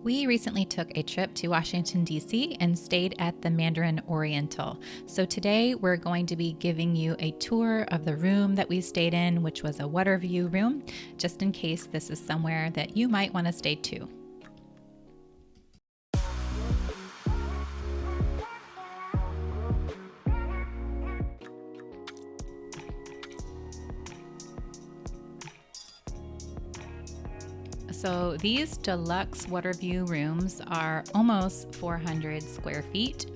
We recently took a trip to Washington, D.C. and stayed at the Mandarin Oriental. So today we're going to be giving you a tour of the room that we stayed in, which was a water view room, just in case this is somewhere that you might want to stay too. So these deluxe water view rooms are almost 400 square feet.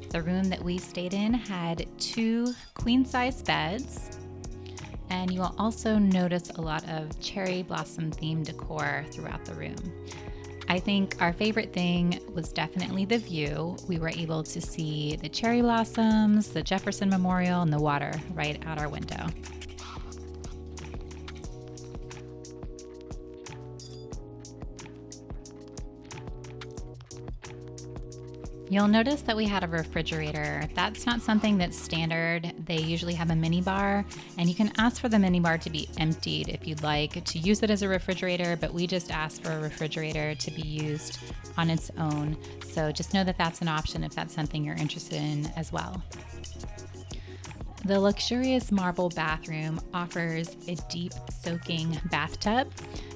The room that we stayed in had 2 queen-size beds, and you will also notice a lot of cherry blossom themed decor throughout the room. I think our favorite thing was definitely the view. We were able to see the cherry blossoms, the Jefferson Memorial, and the water right out our window. You'll notice that we had a refrigerator. That's not something that's standard. They usually have a mini bar, and you can ask for the mini bar to be emptied if you'd like to use it as a refrigerator, but we just asked for a refrigerator to be used on its own. So just know that that's an option if that's something you're interested in as well. The luxurious marble bathroom offers a deep soaking bathtub,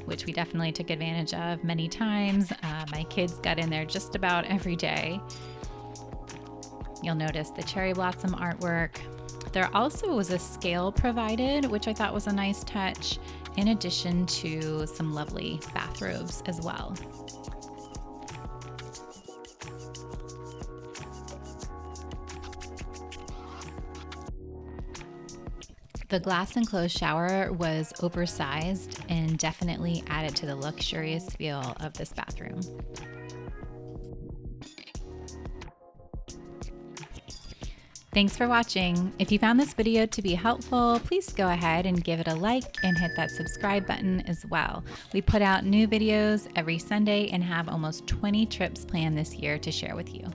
which we definitely took advantage of many times. My kids got in there just about every day. You'll notice the cherry blossom artwork. There also was a scale provided, which I thought was a nice touch, in addition to some lovely bathrobes as well. The glass enclosed shower was oversized and definitely added to the luxurious feel of this bathroom. Thanks for watching. If you found this video to be helpful, please go ahead and give it a like and hit that subscribe button as well. We put out new videos every Sunday and have almost 20 trips planned this year to share with you.